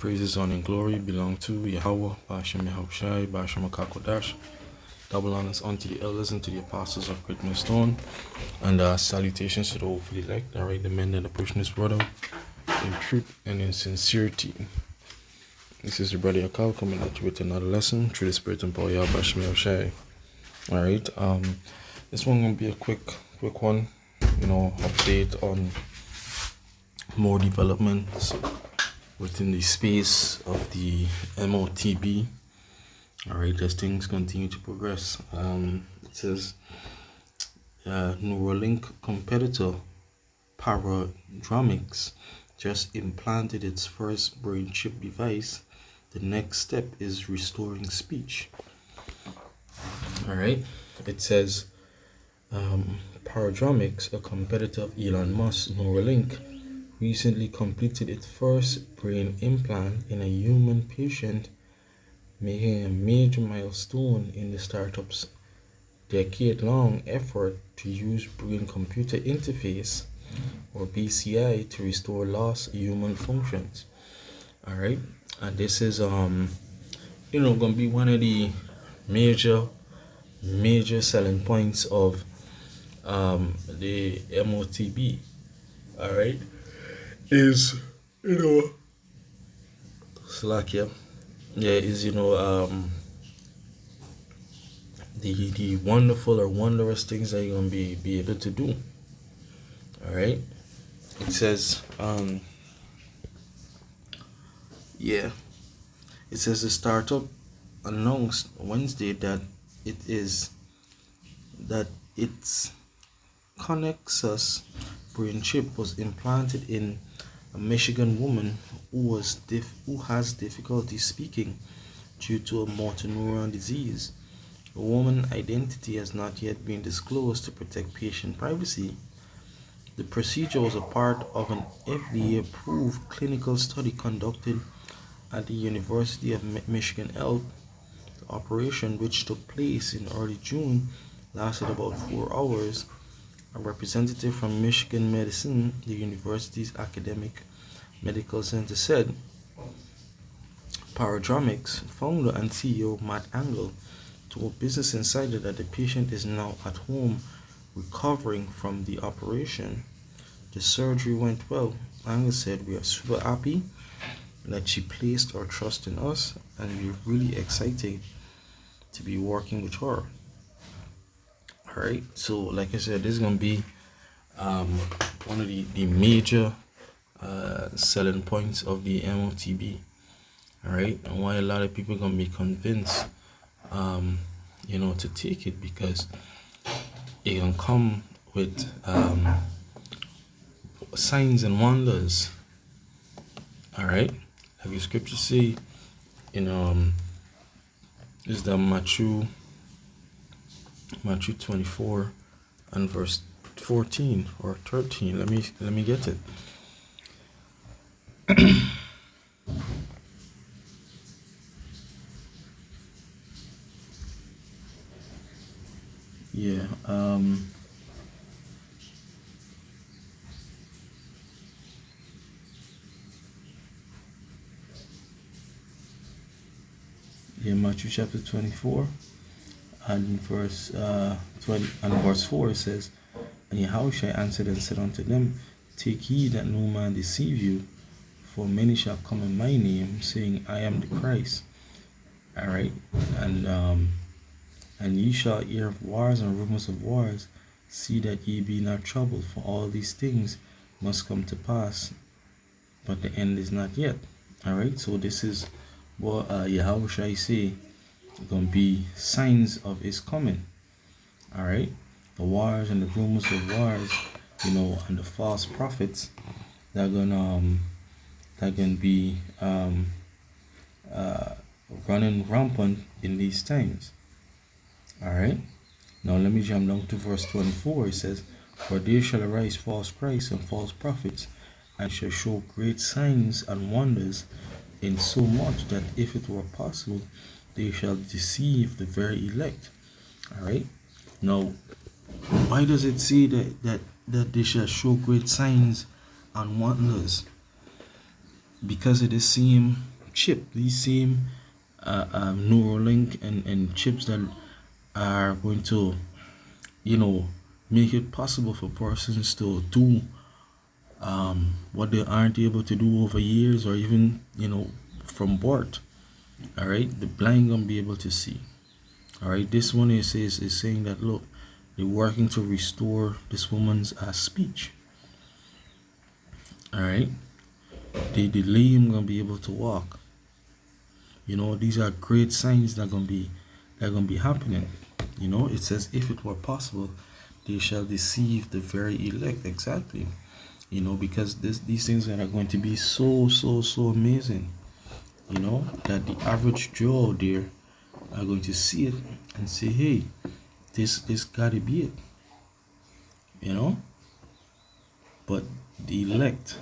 praises, honor, and glory belong to Yahweh, Bashem Yahushai, Bashem Akakodash. Double honors unto the elders and to the apostles of Great Millstone. And salutations to the hopefully elect. I recommend that the pushing this word out in truth and in sincerity. This is your brother Yakal coming at you with another lesson through the Spirit and power of Bashem Yahushai. Alright, this one gonna be a quick one, update on more developments within the space of the MOTB. Alright, as things continue to progress. It says Neuralink competitor Paradromics just implanted its first brain chip device. The next step is restoring speech. Alright, it says Paradromics, a competitor of Elon Musk's Neuralink, recently completed its first brain implant in a human patient, making a major milestone in the startup's decade-long effort to use brain-computer interface, or BCI, to restore lost human functions. Alright, and this is gonna be one of the major selling points of the MOTB. Alright, is Slovakia. The wonderful or wondrous things that you're gonna be able to do. Alright, it says it says the startup announced Wednesday that its Connexus brain chip was implanted in a Michigan woman who has difficulty speaking due to a motor neuron disease. The woman's identity has not yet been disclosed to protect patient privacy. The procedure was a part of an FDA-approved clinical study conducted at the University of Michigan Health. The operation, which took place in early June, lasted about 4 hours. A representative from Michigan Medicine, the university's academic medical center, said Paradromics founder and CEO Matt Angle told Business Insider that the patient is now at home recovering from the operation. The surgery went well. Angle said, "We are super happy that she placed her trust in us, and we're really excited to be working with her." Alright, so like I said, this is going to be one of the major selling points of the MOTB. Alright, and why a lot of people are going to be convinced to take it, because it can come with signs and wonders. Alright, like the scripture say in is the Matthew 24 and verse 14 or 13. Let me get it. Matthew chapter 24 and verse 20 and verse 4, it says, "And Yahushua answered and said unto them, Take heed that no man deceive you, for many shall come in my name, saying, I am the Christ." Alright, and ye shall hear of wars and rumors of wars. See that ye be not troubled, for all these things must come to pass, but the end is not yet. Alright, so this is what Yahushua say gonna be signs of his coming. Alright, the wars and the rumors of wars, and the false prophets that are gonna be running rampant in these times. Alright, now let me jump down to verse 24. It says, "For there shall arise false Christs and false prophets, and shall show great signs and wonders, in so much that if it were possible, they shall deceive the very elect." Alright, now why does it say that they shall show great signs and wonders? Because of the same chip, these same Neuralink and chips that are going to, you know, make it possible for persons to do what they aren't able to do over years or even, you know, from birth. All right, the blind gonna be able to see. All right, this one is saying that, look, they're working to restore this woman's speech. All right, the lame gonna be able to walk. You know, these are great signs that gonna be happening. You know, it says, if it were possible, they shall deceive the very elect. Exactly. You know, because these things are going to be so amazing. You know, that the average Joe out there are going to see it and say, hey, this gotta be it. You know, but the elect,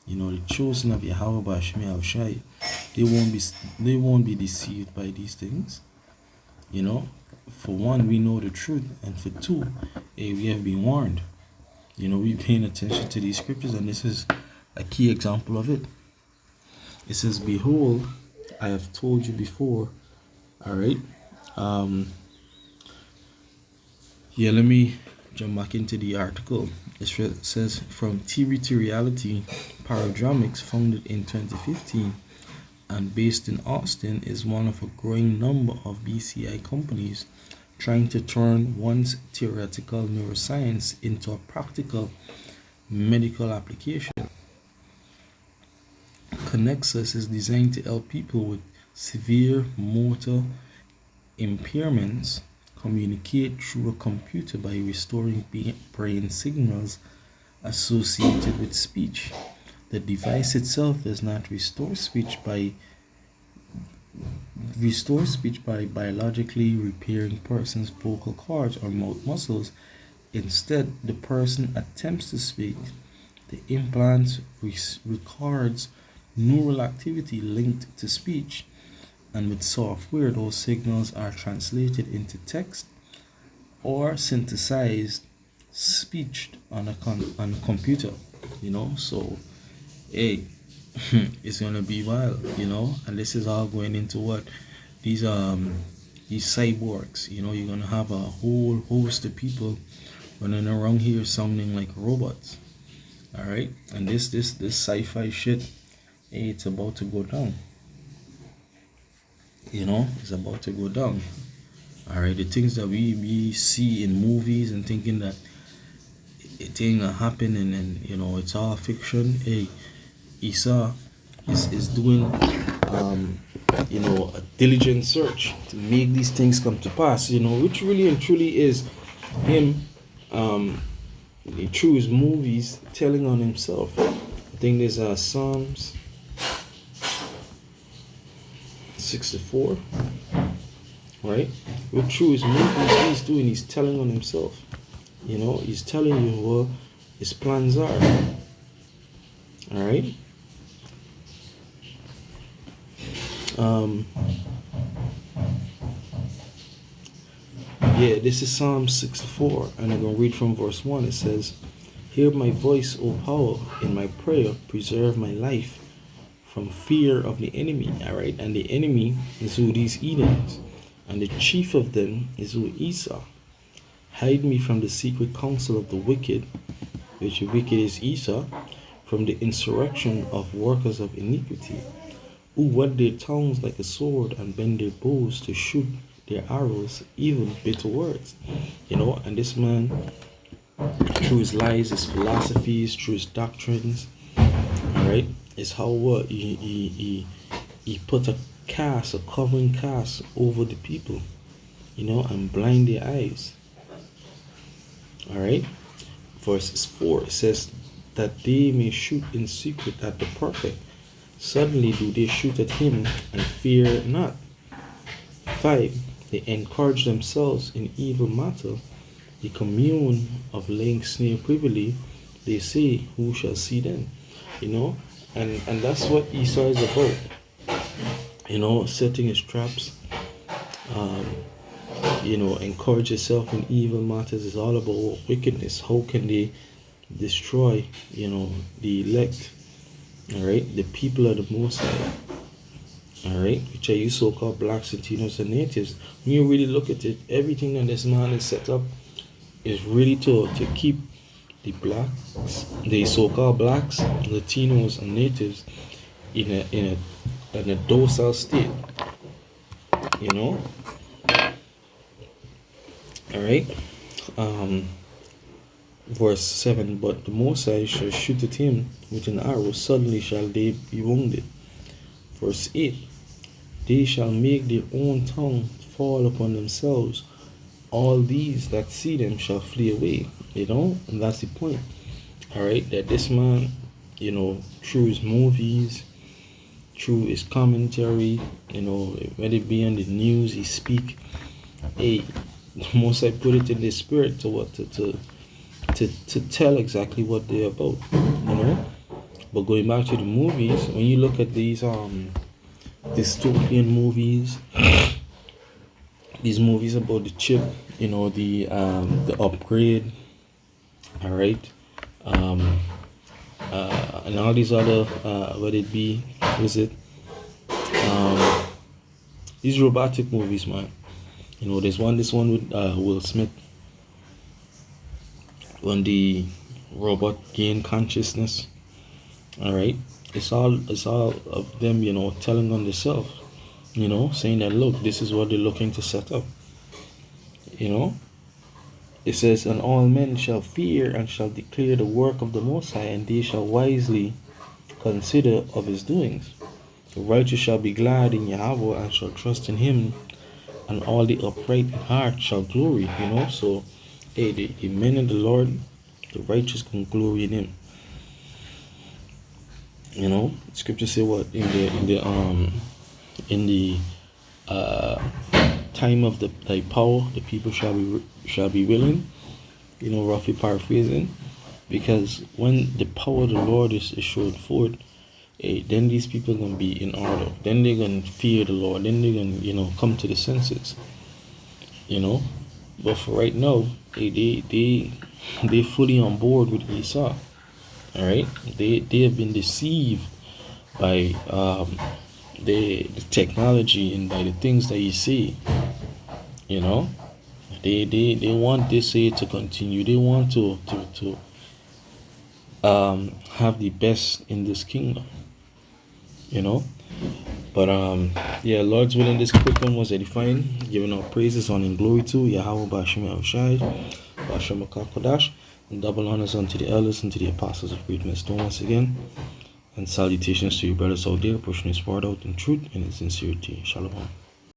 you know, the chosen of Yahweh Bashmi Shai, they won't be deceived by these things. You know, for one, we know the truth, and for two, we have been warned. You know, we're paying attention to these scriptures, and this is a key example of it. It says, behold, I have told you before. All right. Yeah, let me jump back into the article. It says, from theory to reality, Paradromics, founded in 2015 and based in Austin, is one of a growing number of BCI companies trying to turn one's theoretical neuroscience into a practical medical application. Connexus is designed to help people with severe motor impairments communicate through a computer by restoring brain signals associated with speech. The device itself does not restore speech by biologically repairing person's vocal cords or mouth muscles. Instead, the person attempts to speak. The implant records neural activity linked to speech, and with software, those signals are translated into text or synthesized speech on a computer. You know, so hey, it's gonna be wild, you know, and this is all going into what these cyborgs. You know, you're gonna have a whole host of people running around here sounding like robots. All right, and this sci-fi shit, hey, it's about to go down. You know, it's about to go down. All right, the things that we see in movies and thinking that it ain't gonna happen, and you know, it's all fiction. Hey, Esau is doing you know, a diligent search to make these things come to pass, you know, which really and truly is him through his movies telling on himself. I think there's Psalms 64, right? Which through his movies he's telling on himself. You know, he's telling you what his plans are. All right. Yeah, this is Psalm 64, and I'm going to read from verse 1. It says, hear my voice, O power, in my prayer, preserve my life from fear of the enemy. All right, and the enemy is who these Edoms, and the chief of them is who Esau. Hide me from the secret counsel of the wicked, which the wicked is Esau, from the insurrection of workers of iniquity, who whet their tongues like a sword and bend their bows to shoot their arrows, even bitter words. You know, and this man, through his lies, his philosophies, through his doctrines, all right, is how he put a covering cast over the people, you know, and blind their eyes. All right, verses 4, it says that they may shoot in secret at the prophet. Suddenly do they shoot at him and fear not. 5, they encourage themselves in evil matter. They commune of laying snare privily. They say, who shall see them? You know, and that's what Esau is about. You know, setting his traps. You know, encourage yourself in evil matters is all about wickedness. How can they destroy, you know, the elect? All right, the people of the Most High. All right, which are you so-called blacks, Latinos, and natives. When you really look at it, everything that this man is set up is really to keep the blacks, the so-called blacks, Latinos, and natives in a docile state. You know, all right. Verse 7, but the Mosai shall shoot at him with an arrow, suddenly shall they be wounded. Verse 8, they shall make their own tongue fall upon themselves. All these that see them shall flee away. You know, and that's the point. All right, that this man, you know, through his movies, through his commentary, you know, when it be on the news, he speak. Hey, the Mosai put it in the spirit to what to tell exactly what they're about, you know. But going back to the movies, when you look at these dystopian movies, these movies about the chip, you know, the upgrade, all right, and all these other what it be, is it these robotic movies, man. You know, this one with Will Smith, when the robot gain consciousness. All right, it's all of them, you know, telling on themselves, you know, saying that look, this is what they're looking to set up. You know, it says, and all men shall fear and shall declare the work of the Most High, and they shall wisely consider of his doings. The righteous shall be glad in Yahweh and shall trust in him, and all the upright in heart shall glory. You know, so hey, the men of the Lord, the righteous, can glory in him. You know, scripture say what in the time of the thy power, the people shall be willing. You know, roughly paraphrasing, because when the power of the Lord is showed forth, then these people are gonna be in order. Then they're gonna fear the Lord. Then they're gonna, you know, come to the senses. You know, but for right now, they fully on board with Esau. All right, they have been deceived by the technology and by the things that you see. You know, they want this to continue. They want to have the best in this kingdom. You know, but yeah, Lord's willing, this quick one was edifying, giving our praises, honor and glory to Yahweh Bashim Yahushai, Bashim Kodash, and double honors unto the elders and to the apostles of Great Millstone once again, and salutations to you brothers out there pushing his word out in truth and in sincerity. Shalom.